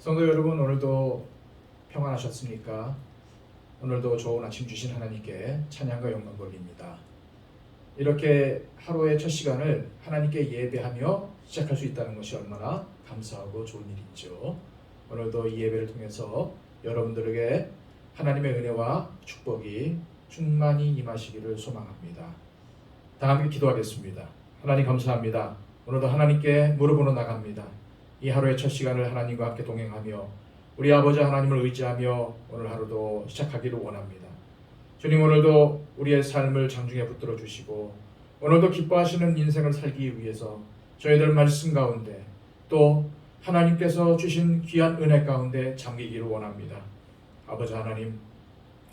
성도 여러분, 오늘도 평안하셨습니까? 오늘도 좋은 아침 주신 하나님께 찬양과 영광 돌립니다. 이렇게 하루의 첫 시간을 하나님께 예배하며 시작할 수 있다는 것이 얼마나 감사하고 좋은 일이죠. 오늘도 이 예배를 통해서 여러분들에게 하나님의 은혜와 축복이 충만히 임하시기를 소망합니다. 다 함께 기도하겠습니다. 하나님 감사합니다. 오늘도 하나님께 무릎으로 나갑니다. 이 하루의 첫 시간을 하나님과 함께 동행하며 우리 아버지 하나님을 의지하며 오늘 하루도 시작하기를 원합니다. 주님, 오늘도 우리의 삶을 장중에 붙들어 주시고 오늘도 기뻐하시는 인생을 살기 위해서 저희들 말씀 가운데 또 하나님께서 주신 귀한 은혜 가운데 잠기기를 원합니다. 아버지 하나님,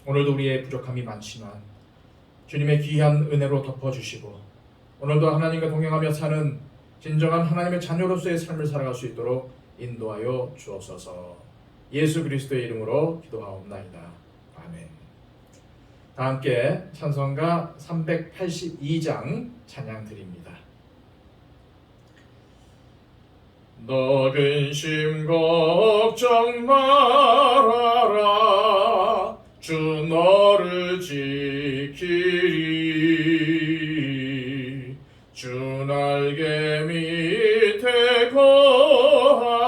오늘도 우리의 부족함이 많지만 주님의 귀한 은혜로 덮어주시고 오늘도 하나님과 동행하며 사는 진정한 하나님의 자녀로서의 삶을 살아갈 수 있도록 인도하여 주옵소서. 예수 그리스도의 이름으로 기도하옵나이다. 아멘. 다 함께 찬송가 382장 찬양 드립니다. 너 근심 걱정 말아라. 주 너를 지키리. 주 날개 밑에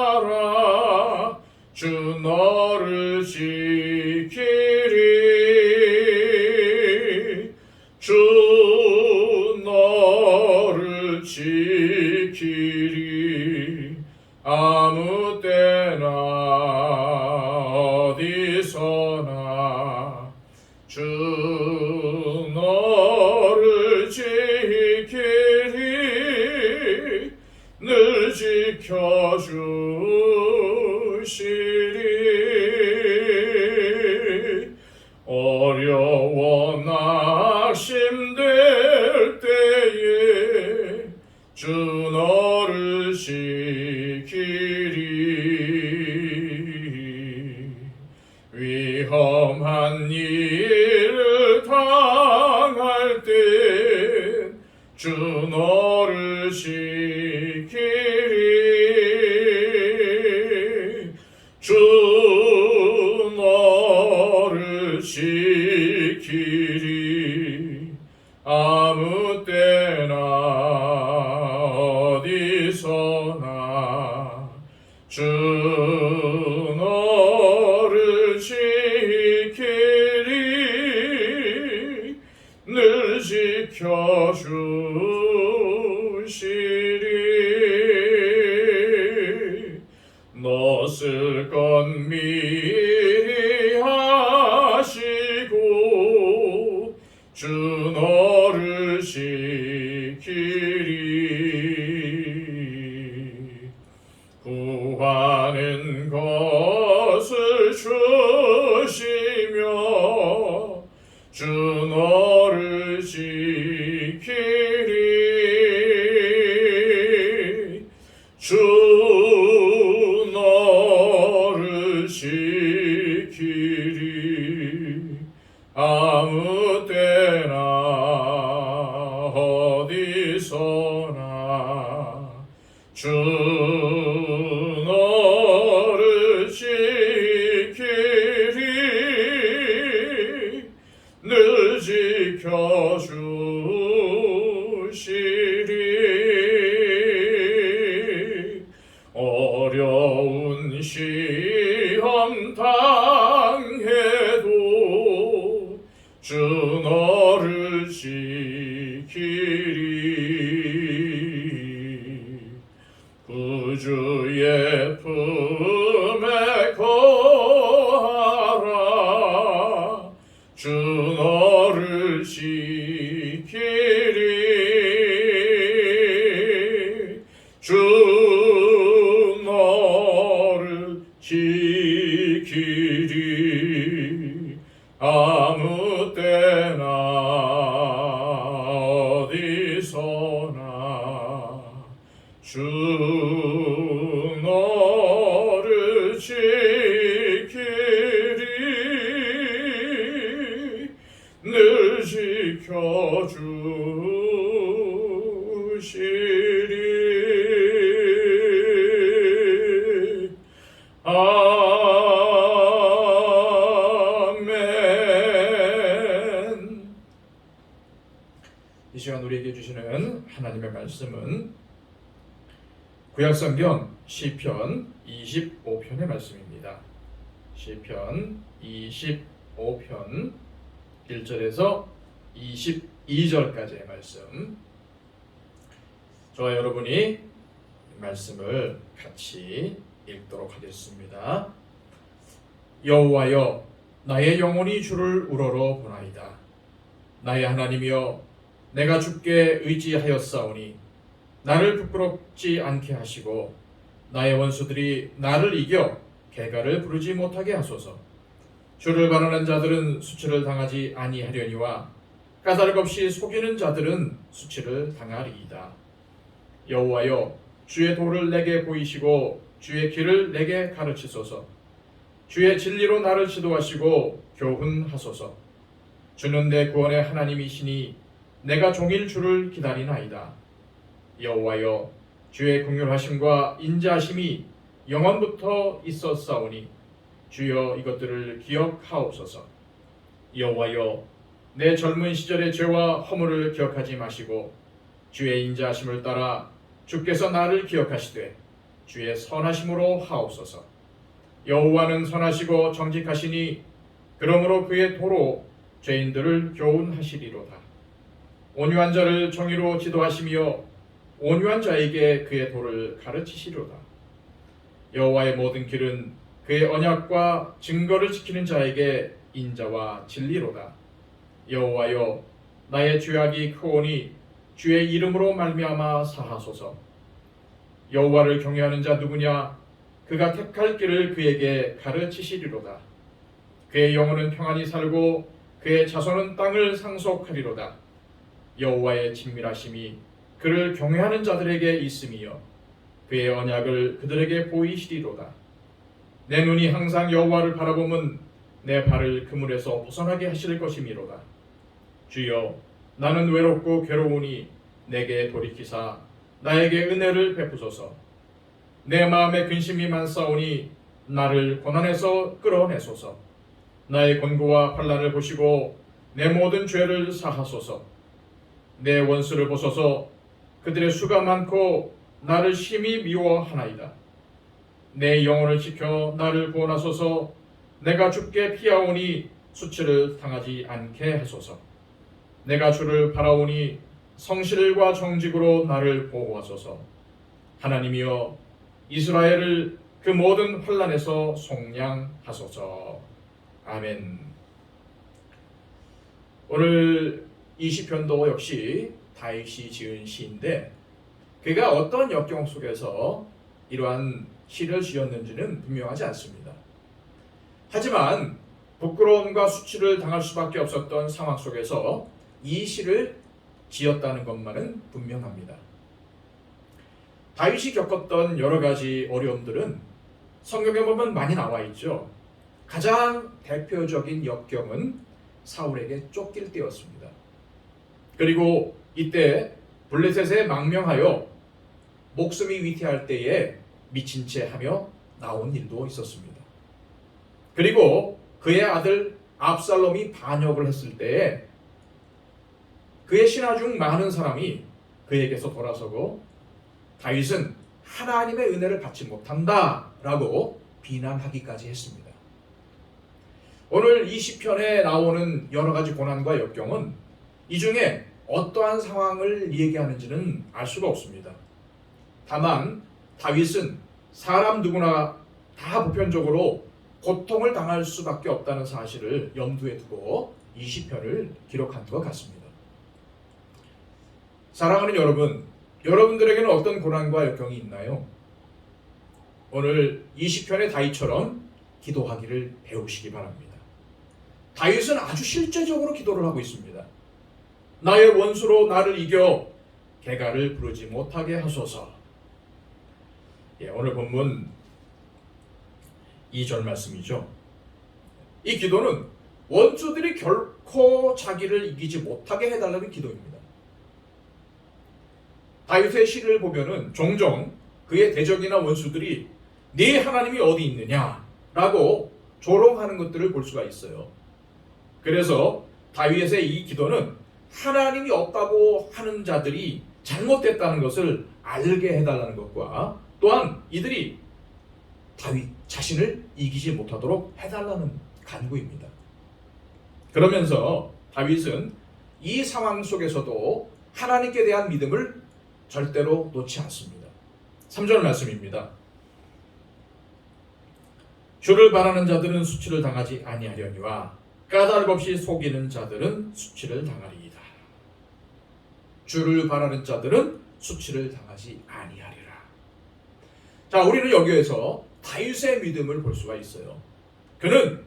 거하라. 주 너를 지키리. 주 너를 지키리. 아무 때나 어디서나 주 너를 지키리. 늘 지켜주시리. 어려워 낙심될 때에 주 너를 지키리. 위험한 일을 당할 때 주 너를 지키리. 주 너를 지키리. 아무 때나 어디서나 주 너를 지키리. 늘 지켜주시리. 너 쓸 건 미리 하시고 주 너를 지키리. 구하는 것을 주시며 주 너를 지키리. 주 너를 지키리. 아무 때나 어디서나 주 너를 지키리. 늘 지켜주시리. 어려운 시험 당해도 주 너를 지키리. 구주의 품에 거하라. 주 너를 지키리. 주 너를 지키리. 아무 때나 어디서나 주 너를 아멘. 이 시간 우리에게 주시는 하나님의 말씀은 구약성경 시편 25편의 말씀입니다. 시편 25편 1절에서 22절까지의 말씀. 저와 여러분이 말씀을 같이 읽도록 하겠습니다. 여호와여, 나의 영혼이 주를 우러러 보나이다. 나의 하나님이여, 내가 주께 의지하였사오니 나를 부끄럽지 않게 하시고 나의 원수들이 나를 이겨 개가를 부르지 못하게 하소서. 주를 반하는 자들은 수치를 당하지 아니하려니와 까닭 없이 속이는 자들은 수치를 당하리이다. 여호와여, 주의 도를 내게 보이시고 주의 길을 내게 가르치소서. 주의 진리로 나를 지도하시고 교훈하소서. 주는 내 구원의 하나님이시니 내가 종일 주를 기다리나이다. 여호와여, 주의 긍휼하심과 인자하심이 영원부터 있었사오니 주여 이것들을 기억하옵소서. 여호와여, 내 젊은 시절의 죄와 허물을 기억하지 마시고 주의 인자하심을 따라 주께서 나를 기억하시되 주의 선하심으로 하옵소서. 여호와는 선하시고 정직하시니 그러므로 그의 도로 죄인들을 교훈하시리로다. 온유한 자를 정의로 지도하시며 온유한 자에게 그의 도를 가르치시리로다. 여호와의 모든 길은 그의 언약과 증거를 지키는 자에게 인자와 진리로다. 여호와여, 나의 죄악이 크오니 주의 이름으로 말미암아 사하소서. 여호와를 경외하는 자 누구냐? 그가 택할 길을 그에게 가르치시리로다. 그의 영혼은 평안히 살고 그의 자손은 땅을 상속하리로다. 여호와의 친밀하심이 그를 경외하는 자들에게 있음이요 그의 언약을 그들에게 보이시리로다. 내 눈이 항상 여호와를 바라보면 내 발을 그물에서 벗어나게 하실 것이미로다. 주여, 나는 외롭고 괴로우니 내게 돌이키사 나에게 은혜를 베푸소서. 내 마음에 근심이 많사오니 나를 고난에서 끌어내소서. 나의 곤고와 환난을 보시고 내 모든 죄를 사하소서. 내 원수를 보소서. 그들의 수가 많고 나를 심히 미워하나이다. 내 영혼을 지켜 나를 구원하소서. 내가 주께 피하오니 수치를 당하지 않게 하소서. 내가 주를 바라오니 성실과 정직으로 나를 보호하소서. 하나님이여, 이스라엘을 그 모든 환난에서 속량하소서. 아멘. 오늘 이 시편도 역시 다윗이 지은 시인데 그가 어떤 역경 속에서 이러한 시를 지었는지는 분명하지 않습니다. 하지만 부끄러움과 수치를 당할 수밖에 없었던 상황 속에서 이 시를 지었다는 것만은 분명합니다. 다윗이 겪었던 여러 가지 어려움들은 성경에 보면 많이 나와 있죠. 가장 대표적인 역경은 사울에게 쫓길 때였습니다. 그리고 이때 블레셋에 망명하여 목숨이 위태할 때에 미친 채 하며 나온 일도 있었습니다. 그리고 그의 아들 압살롬이 반역을 했을 때에 그의 신하 중 많은 사람이 그에게서 돌아서고 다윗은 하나님의 은혜를 받지 못한다라고 비난하기까지 했습니다. 오늘 이 시편에 나오는 여러 가지 고난과 역경은 이 중에 어떠한 상황을 얘기하는지는 알 수가 없습니다. 다만 다윗은 사람 누구나 다 보편적으로 고통을 당할 수밖에 없다는 사실을 염두에 두고 이 시편을 기록한 것 같습니다. 사랑하는 여러분, 여러분들에게는 어떤 고난과 역경이 있나요? 오늘 이 시편의 다윗처럼 기도하기를 배우시기 바랍니다. 다윗은 아주 실제적으로 기도를 하고 있습니다. 나의 원수로 나를 이겨 개가를 부르지 못하게 하소서. 오늘 본문 2절 말씀이죠. 이 기도는 원수들이 결코 자기를 이기지 못하게 해달라는 기도입니다. 다윗의 시를 보면은 종종 그의 대적이나 원수들이 네 하나님이 어디 있느냐라고 조롱하는 것들을 볼 수가 있어요. 그래서 다윗의 이 기도는 하나님이 없다고 하는 자들이 잘못됐다는 것을 알게 해달라는 것과 또한 이들이 다윗 자신을 이기지 못하도록 해달라는 간구입니다. 그러면서 다윗은 이 상황 속에서도 하나님께 대한 믿음을 절대로 놓지 않습니다. 3절 말씀입니다. 주를 바라는 자들은 수치를 당하지 아니하려니와 까닭 없이 속이는 자들은 수치를 당하리이다. 주를 바라는 자들은 수치를 당하지 아니하리라. 자, 우리는 여기에서 다윗의 믿음을 볼 수가 있어요. 그는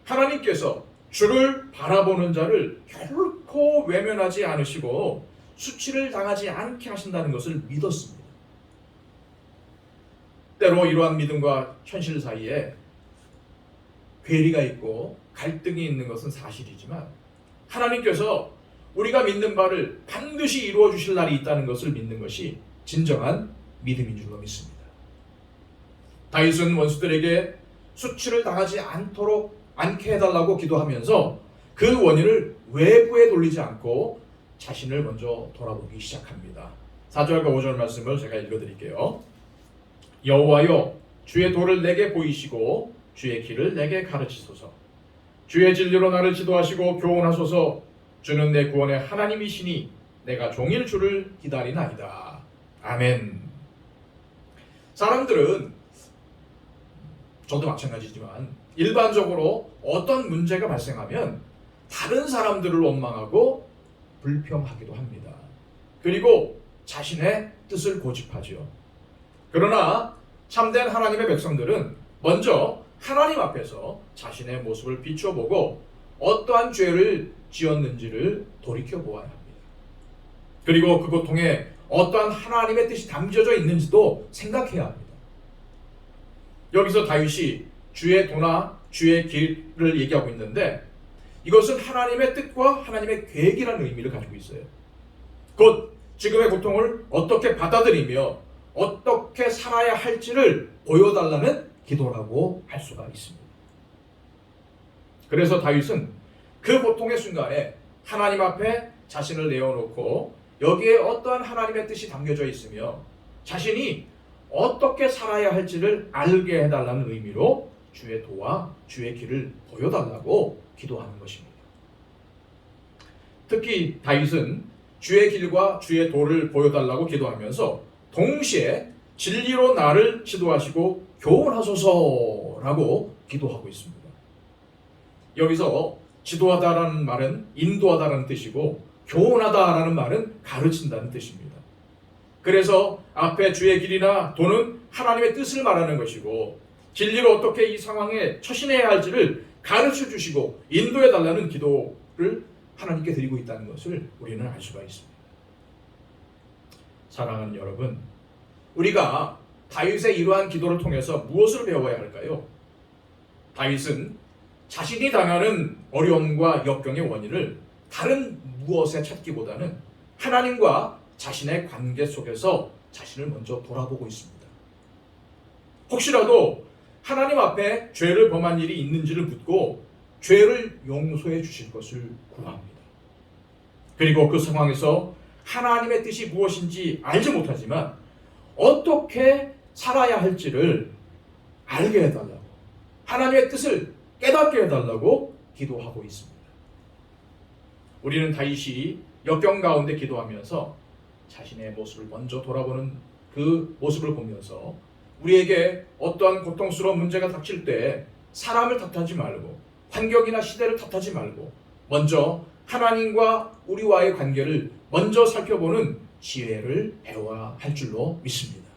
하나님께서 주를 바라보는 자를 결코 외면하지 않으시고 수치를 당하지 않게 하신다는 것을 믿었습니다. 때로 이러한 믿음과 현실 사이에 괴리가 있고 갈등이 있는 것은 사실이지만 하나님께서 우리가 믿는 바를 반드시 이루어 주실 날이 있다는 것을 믿는 것이 진정한 믿음인 줄로 믿습니다. 다윗은 원수들에게 수치를 당하지 않게 해달라고 기도하면서 그 원인을 외부에 돌리지 않고 자신을 먼저 돌아보기 시작합니다. 4절과 5절 말씀을 제가 읽어드릴게요. 여호와여, 주의 도를 내게 보이시고 주의 길을 내게 가르치소서. 주의 진리로 나를 지도하시고 교훈하소서. 주는 내 구원의 하나님이시니 내가 종일 주를 기다리나이다. 아멘. 사람들은, 저도 마찬가지지만 일반적으로 어떤 문제가 발생하면 다른 사람들을 원망하고 불평하기도 합니다. 그리고 자신의 뜻을 고집하죠. 그러나 참된 하나님의 백성들은 먼저 하나님 앞에서 자신의 모습을 비춰보고 어떠한 죄를 지었는지를 돌이켜보아야 합니다. 그리고 그 고통에 어떠한 하나님의 뜻이 담겨져 있는지도 생각해야 합니다. 여기서 다윗이 주의 도나 주의 길을 얘기하고 있는데 이것은 하나님의 뜻과 하나님의 계획이라는 의미를 가지고 있어요. 곧 지금의 고통을 어떻게 받아들이며 어떻게 살아야 할지를 보여달라는 기도라고 할 수가 있습니다. 그래서 다윗은 그 고통의 순간에 하나님 앞에 자신을 내어놓고 여기에 어떠한 하나님의 뜻이 담겨져 있으며 자신이 어떻게 살아야 할지를 알게 해달라는 의미로 주의 도와 주의 길을 보여달라고 기도하는 것입니다. 특히 다윗은 주의 길과 주의 도를 보여달라고 기도하면서 동시에 진리로 나를 지도하시고 교훈하소서라고 기도하고 있습니다. 여기서 지도하다라는 말은 인도하다라는 뜻이고 교훈하다라는 말은 가르친다는 뜻입니다. 그래서 앞에 주의 길이나 도는 하나님의 뜻을 말하는 것이고 진리로 어떻게 이 상황에 처신해야 할지를 가르쳐 주시고 인도해 달라는 기도를 하나님께 드리고 있다는 것을 우리는 알 수가 있습니다. 사랑하는 여러분, 우리가 다윗의 이러한 기도를 통해서 무엇을 배워야 할까요? 다윗은 자신이 당하는 어려움과 역경의 원인을 다른 무엇에 찾기보다는 하나님과 자신의 관계 속에서 자신을 먼저 돌아보고 있습니다. 혹시라도 하나님 앞에 죄를 범한 일이 있는지를 묻고 죄를 용서해 주실 것을 구합니다. 그리고 그 상황에서 하나님의 뜻이 무엇인지 알지 못하지만 어떻게 살아야 할지를 알게 해달라고, 하나님의 뜻을 깨닫게 해달라고 기도하고 있습니다. 우리는 다윗이 역경 가운데 기도하면서 자신의 모습을 먼저 돌아보는 그 모습을 보면서 우리에게 어떠한 고통스러운 문제가 닥칠 때 사람을 탓하지 말고 환경이나 시대를 탓하지 말고 먼저 하나님과 우리와의 관계를 먼저 살펴보는 지혜를 배워야 할 줄로 믿습니다.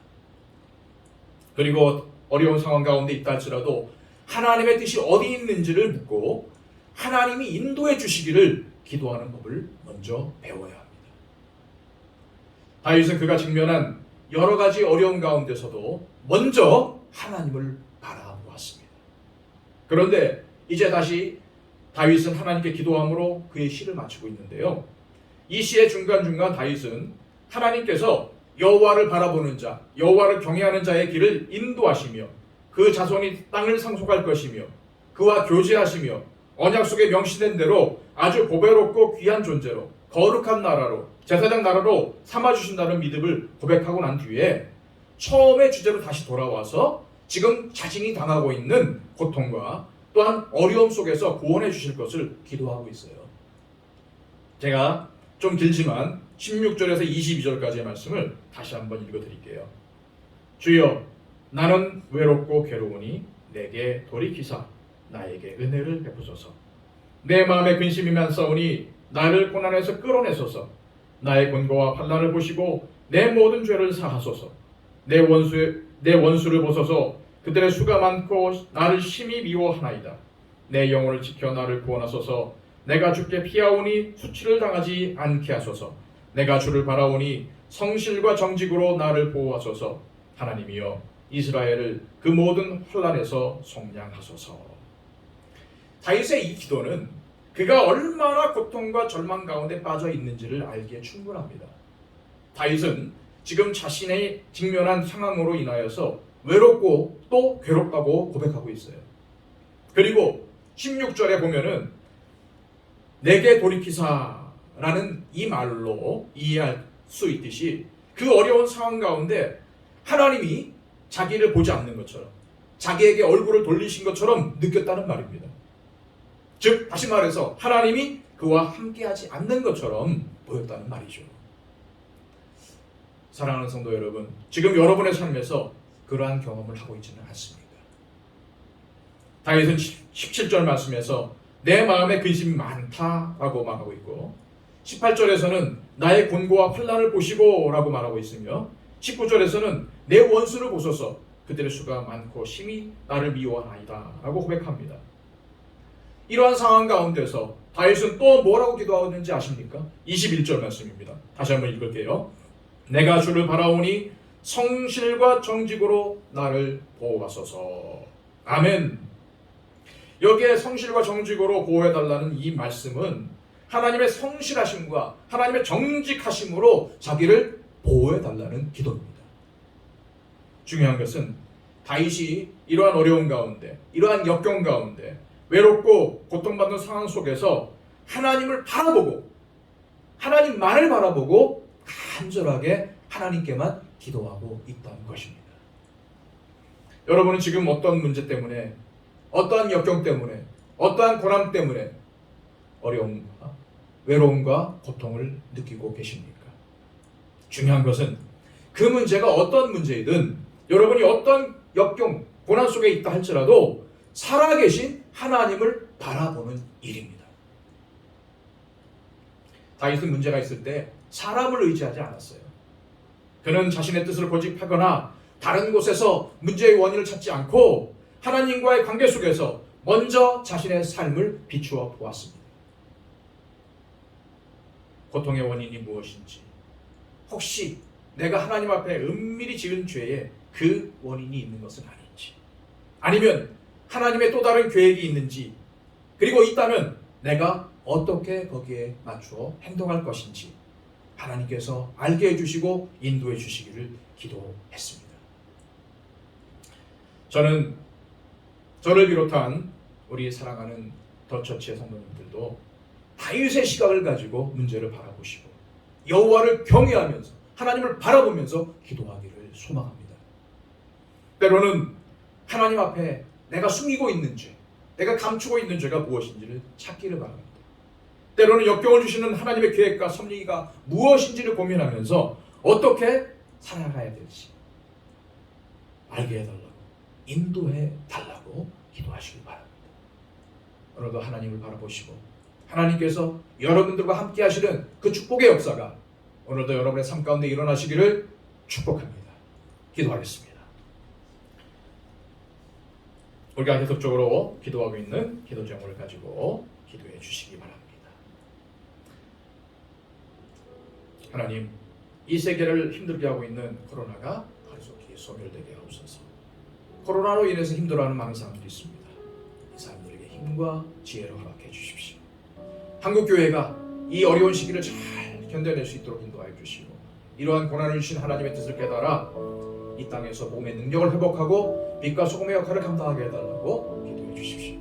그리고 어려운 상황 가운데 있다 할지라도 하나님의 뜻이 어디 있는지를 묻고 하나님이 인도해 주시기를 기도하는 법을 먼저 배워야 합니다. 다윗은 그가 직면한 여러 가지 어려운 가운데서도 먼저 하나님을 바라보았습니다. 그런데 이제 다시 다윗은 하나님께 기도함으로 그의 시를 마치고 있는데요. 이 시의 중간중간 다윗은 하나님께서 여호와를 바라보는 자, 여호와를 경외하는 자의 길을 인도하시며 그 자손이 땅을 상속할 것이며 그와 교제하시며 언약 속에 명시된 대로 아주 보배롭고 귀한 존재로 거룩한 나라로 제사장 나라로 삼아주신다는 믿음을 고백하고 난 뒤에 처음의 주제로 다시 돌아와서 지금 자신이 당하고 있는 고통과 또한 어려움 속에서 구원해 주실 것을 기도하고 있어요. 제가 좀 길지만 16절에서 22절까지의 말씀을 다시 한번 읽어드릴게요. 주여, 나는 외롭고 괴로우니 내게 돌이키사 나에게 은혜를 베푸소서. 내 마음에 근심이 많사오니 나를 고난에서 끌어내소서. 나의 곤고와 환난을 보시고 내 모든 죄를 사하소서. 내 원수를 보소서. 그들의 수가 많고 나를 심히 미워하나이다. 내 영혼을 지켜 나를 구원하소서. 내가 주께 피하오니 수치를 당하지 않게 하소서. 내가 주를 바라오니 성실과 정직으로 나를 보호하소서. 하나님이여, 이스라엘을 그 모든 환난에서 속량하소서. 다윗의 이 기도는 그가 얼마나 고통과 절망 가운데 빠져 있는지를 알기에 충분합니다. 다윗은 지금 자신의 직면한 상황으로 인하여서 외롭고 또 괴롭다고 고백하고 있어요. 그리고 16절에 보면은 내게 돌이키사라는 이 말로 이해할 수 있듯이 그 어려운 상황 가운데 하나님이 자기를 보지 않는 것처럼 자기에게 얼굴을 돌리신 것처럼 느꼈다는 말입니다. 즉 다시 말해서 하나님이 그와 함께하지 않는 것처럼 보였다는 말이죠. 사랑하는 성도 여러분, 지금 여러분의 삶에서 그러한 경험을 하고 있지는 않습니까? 다윗은 17절 말씀에서 내 마음에 근심이 많다라고 말하고 있고 18절에서는 나의 곤고와 환난을 보시고 라고 말하고 있으며 19절에서는 내 원수를 보소서. 그들의 수가 많고 심히 나를 미워하나이다 라고 고백합니다. 이러한 상황 가운데서 다윗은 또 뭐라고 기도하는지 아십니까? 21절 말씀입니다. 다시 한번 읽을게요. 내가 주를 바라오니 성실과 정직으로 나를 보호하소서. 아멘. 여기에 성실과 정직으로 보호해달라는 이 말씀은 하나님의 성실하심과 하나님의 정직하심으로 자기를 보호해달라는 기도입니다. 중요한 것은 다윗이 이러한 어려운 가운데, 이러한 역경 가운데 외롭고 고통받는 상황 속에서 하나님을 바라보고 하나님만을 바라보고 간절하게 하나님께만 기도하고 있다는 것입니다. 여러분은 지금 어떤 문제 때문에, 어떠한 역경 때문에, 어떠한 고난 때문에 어려움과 외로움과 고통을 느끼고 계십니까? 중요한 것은 그 문제가 어떤 문제이든 여러분이 어떤 역경, 고난 속에 있다 할지라도 살아계신 하나님을 바라보는 일입니다. 다윗은 문제가 있을 때 사람을 의지하지 않았어요. 그는 자신의 뜻을 고집하거나 다른 곳에서 문제의 원인을 찾지 않고 하나님과의 관계 속에서 먼저 자신의 삶을 비추어 보았습니다. 고통의 원인이 무엇인지, 혹시 내가 하나님 앞에 은밀히 지은 죄에 그 원인이 있는 것은 아닌지, 아니면 하나님의 또 다른 계획이 있는지, 그리고 있다면 내가 어떻게 거기에 맞추어 행동할 것인지 하나님께서 알게 해주시고 인도해 주시기를 기도했습니다. 저는 저를 비롯한 우리 사랑하는 더처치의 성도님들도 다윗의 시각을 가지고 문제를 바라보시고 여호와를 경외하면서 하나님을 바라보면서 기도하기를 소망합니다. 때로는 하나님 앞에 내가 숨기고 있는 죄, 내가 감추고 있는 죄가 무엇인지를 찾기를 바랍니다. 때로는 역경을 주시는 하나님의 계획과 섭리가 무엇인지를 고민하면서 어떻게 살아가야 될지 알게 해달라고, 인도해 달라고 기도하시길 바랍니다. 오늘도 하나님을 바라보시고 하나님께서 여러분들과 함께 하시는 그 축복의 역사가 오늘도 여러분의 삶 가운데 일어나시기를 축복합니다. 기도하겠습니다. 우리가 계속적으로 기도하고 있는 기도 제목을 가지고 기도해 주시기 바랍니다. 하나님, 이 세계를 힘들게 하고 있는 코로나가 가속히 소멸되게 하옵소서. 코로나로 인해서 힘들어하는 많은 사람들이 있습니다. 이 사람들에게 힘과 지혜를 허락해 주십시오. 한국교회가 이 어려운 시기를 잘 견뎌낼 수 있도록 인도하여 주시고 이러한 고난을 주신 하나님의 뜻을 깨달아 이 땅에서 복음의 능력을 회복하고 빛과 소금의 역할을 감당하게 해달라고 기도해 주십시오.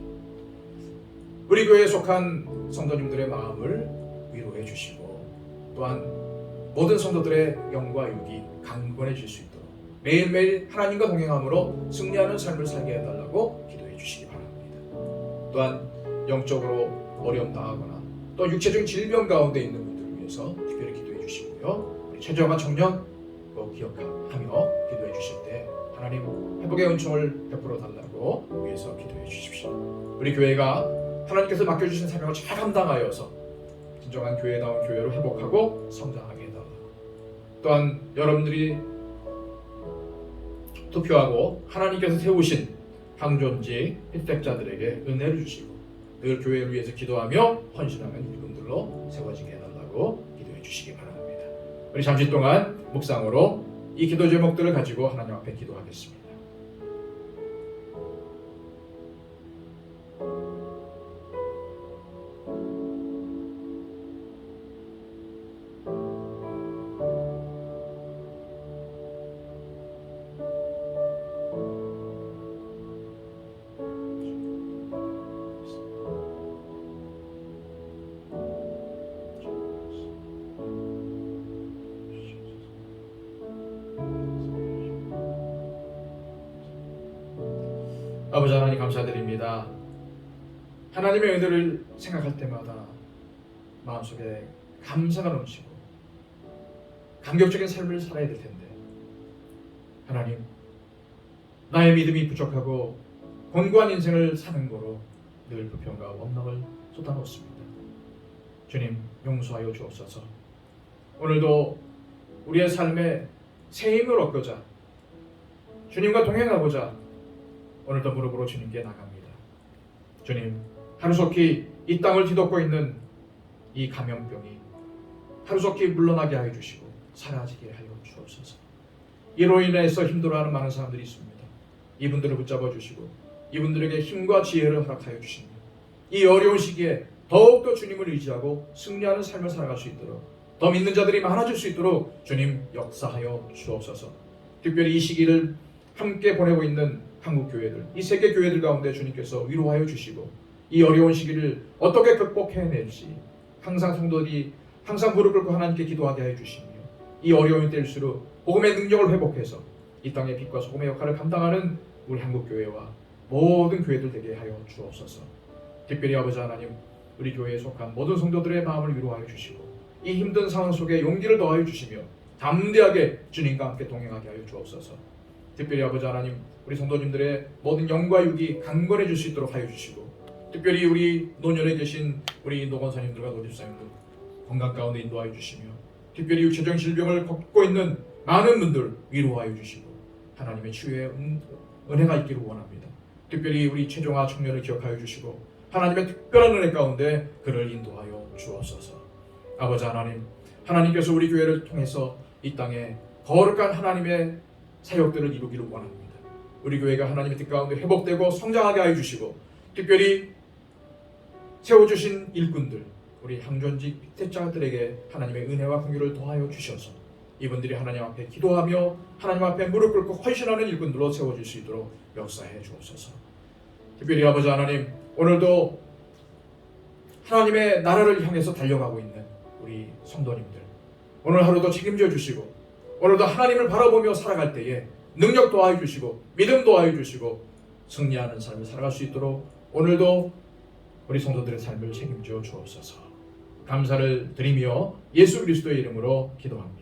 우리 교회에 속한 성도님들의 마음을 위로해 주시고 또한 모든 성도들의 영과 육이 강건해질 수 있도록 매일매일 하나님과 동행함으로 승리하는 삶을 살게 해달라고 기도해 주시기 바랍니다. 또한 영적으로 어려움 당하거나 또 육체적인 질병 가운데 있는 분들을 위해서 특별히 기도해 주시고요. 우리 최정화 청년 기억하며 기도해 주실 때 하나님 회복의 은총을 베풀어 달라고 위해서 기도해 주십시오. 우리 교회가 하나님께서 맡겨주신 사명을 잘 감당하여서 진정한 교회다운 교회로 회복하고 성장하게 해달라고, 또한 여러분들이 투표하고 하나님께서 세우신 항존지 혜택자들에게 은혜를 주시고 늘 교회를 위해서 기도하며 헌신하는 일꾼들로 세워지게 해달라고 기도해 주시기 바랍니다. 우리 잠시 동안 묵상으로 이 기도 제목들을 가지고 하나님 앞에 기도하겠습니다. 아버지 하나님 감사드립니다. 하나님의 은혜를 생각할 때마다 마음속에 감사가 넘치고 감격적인 삶을 살아야 될 텐데 하나님, 나의 믿음이 부족하고 곤고한 인생을 사는 거로 늘 불평과 원망을 쏟아놓습니다. 주님 용서하여 주옵소서. 오늘도 우리의 삶에 새 힘을 얻고자 주님과 동행하고자 오늘도 무릎으로 주님께 나갑니다. 주님, 하루속히 이 땅을 뒤덮고 있는 이 감염병이 하루속히 물러나게 하여 주시고 사라지게 하여 주옵소서. 이로 인해서 힘들어하는 많은 사람들이 있습니다. 이분들을 붙잡아 주시고 이분들에게 힘과 지혜를 허락하여 주시며 이 어려운 시기에 더욱더 주님을 의지하고 승리하는 삶을 살아갈 수 있도록, 더 믿는 자들이 많아질 수 있도록 주님 역사하여 주옵소서. 특별히 이 시기를 함께 보내고 있는 한국 교회들, 이 세계 교회들 가운데 주님께서 위로하여 주시고 이 어려운 시기를 어떻게 극복해낼지 항상 성도들이 항상 무릎 꿇고 하나님께 기도하게 하여 주시며 이 어려운 때일수록 복음의 능력을 회복해서 이 땅의 빛과 소금의 역할을 감당하는 우리 한국 교회와 모든 교회들 되게 하여 주옵소서. 특별히 아버지 하나님, 우리 교회에 속한 모든 성도들의 마음을 위로하여 주시고 이 힘든 상황 속에 용기를 더하여 주시며 담대하게 주님과 함께 동행하게 하여 주옵소서. 특별히 아버지 하나님, 우리 성도님들의 모든 영과 육이 강건해질 수 있도록 하여 주시고 특별히 우리 노년에 계신 우리 노건사님들과 노집사님들 건강 가운데 인도하여 주시며 특별히 육체적인 질병을 겪고 있는 많은 분들 위로하여 주시고 하나님의 치유의 은혜가 있기를 원합니다. 특별히 우리 최종화 청년을 기억하여 주시고 하나님의 특별한 은혜 가운데 그를 인도하여 주옵소서. 아버지 하나님, 하나님께서 우리 교회를 통해서 이 땅에 거룩한 하나님의 사역들을 이루기를 원합니다. 우리 교회가 하나님의 뜻 가운데 회복되고 성장하게 하여 주시고 특별히 세워주신 일꾼들, 우리 항존직 핏대자들에게 하나님의 은혜와 긍휼을 더하여 주셔서 이분들이 하나님 앞에 기도하며 하나님 앞에 무릎 꿇고 헌신하는 일꾼들로 세워질 수 있도록 역사해 주옵소서. 특별히 아버지 하나님, 오늘도 하나님의 나라를 향해서 달려가고 있는 우리 성도님들 오늘 하루도 책임져 주시고 오늘도 하나님을 바라보며 살아갈 때에 능력 도와해 주시고 믿음 도와해 주시고 승리하는 삶을 살아갈 수 있도록 오늘도 우리 성도들의 삶을 책임져 주옵소서. 감사를 드리며 예수 그리스도의 이름으로 기도합니다.